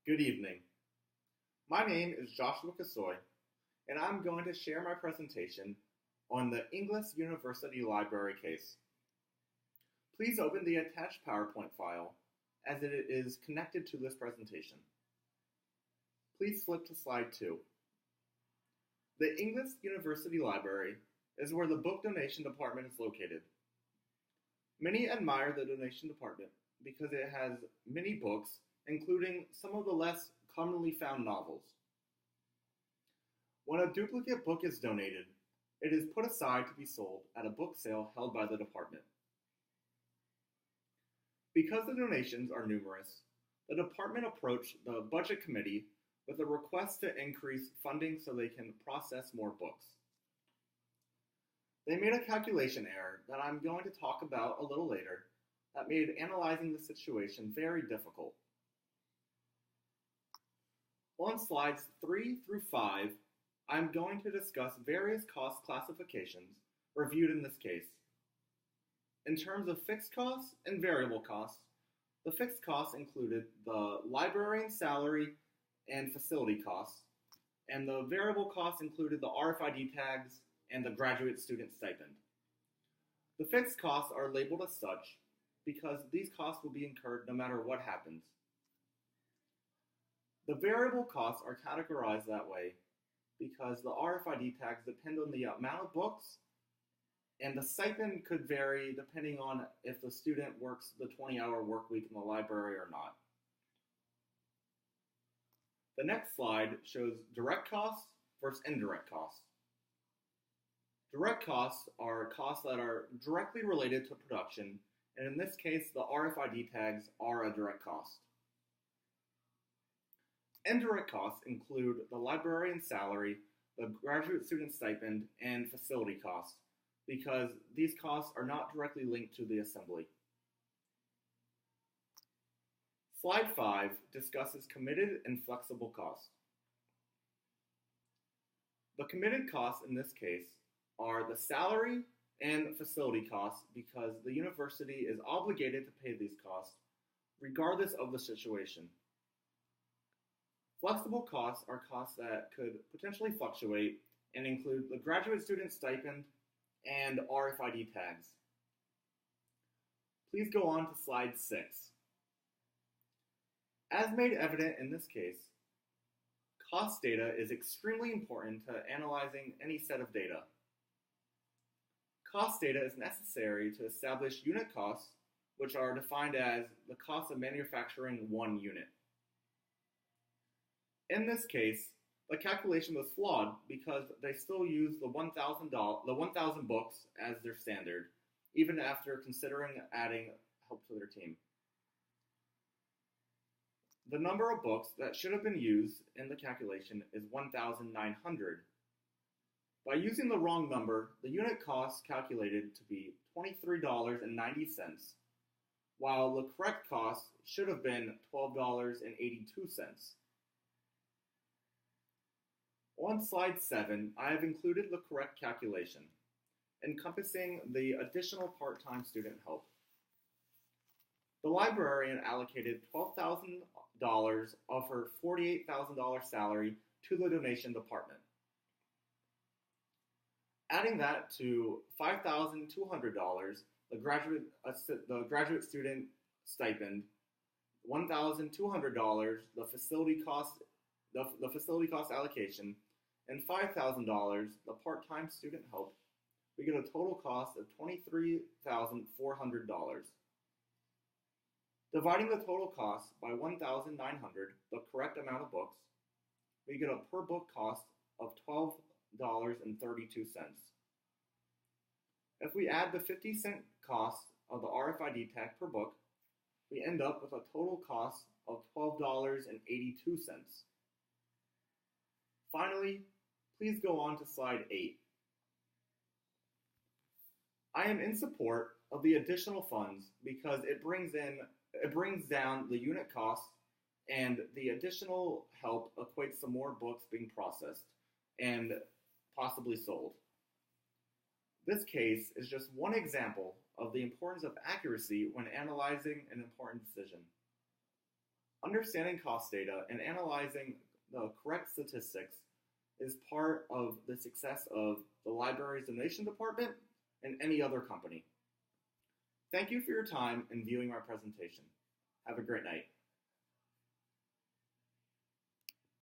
Good evening. My name is Joshua Kosoy, and I'm going to share my presentation on the Inglis University Library case. Please open the attached PowerPoint file as it is connected to this presentation. Please flip to slide 2. The Inglis University Library is where the book donation department is located. Many admire the donation department because it has many books, including some of the less commonly found novels. When a duplicate book is donated, it is put aside to be sold at a book sale held by the department. Because the donations are numerous, the department approached the budget committee with a request to increase funding so they can process more books. They made a calculation error that I'm going to talk about a little later that made analyzing the situation very difficult. On slides 3 through 5, I'm going to discuss various cost classifications reviewed in this case. In terms of fixed costs and variable costs, the fixed costs included the librarian salary and facility costs, and the variable costs included the RFID tags and the graduate student stipend. The fixed costs are labeled as such because these costs will be incurred no matter what happens. The variable costs are categorized that way because the RFID tags depend on the amount of books, and the stipend could vary depending on if the student works the 20-hour work week in the library or not. The next slide shows direct costs versus indirect costs. Direct costs are costs that are directly related to production, and in this case, the RFID tags are a direct cost. Indirect costs include the librarian salary, the graduate student stipend, and facility costs, because these costs are not directly linked to the assembly. Slide 5 discusses committed and flexible costs. The committed costs in this case are the salary and facility costs because the university is obligated to pay these costs regardless of the situation. Flexible costs are costs that could potentially fluctuate and include the graduate student stipend and RFID tags. Please go on to slide 6. As made evident in this case, cost data is extremely important to analyzing any set of data. Cost data is necessary to establish unit costs, which are defined as the cost of manufacturing one unit. In this case, the calculation was flawed because they still use the 1,000 books as their standard, even after considering adding help to their team. The number of books that should have been used in the calculation is 1,900. By using the wrong number, the unit cost calculated to be $23.90, while the correct cost should have been $12.82. On slide 7, I have included the correct calculation, encompassing the additional part-time student help. The librarian allocated $12,000 of her $48,000 salary to the donation department. Adding that to $5,200, the graduate student stipend, $1,200, the facility cost allocation, and $5,000, the part-time student help, we get a total cost of $23,400. Dividing the total cost by 1,900, the correct amount of books, we get a per book cost of $12.32. If we add the 50-cent cost of the RFID tag per book, we end up with a total cost of $12.82. Finally, please go on to slide 8. I am in support of the additional funds because it brings down the unit cost, and the additional help equates to more books being processed and possibly sold. This case is just one example of the importance of accuracy when analyzing an important decision. Understanding cost data and analyzing the correct statistics is part of the success of the library's donation department and any other company. Thank you for your time and viewing my presentation. Have a great night.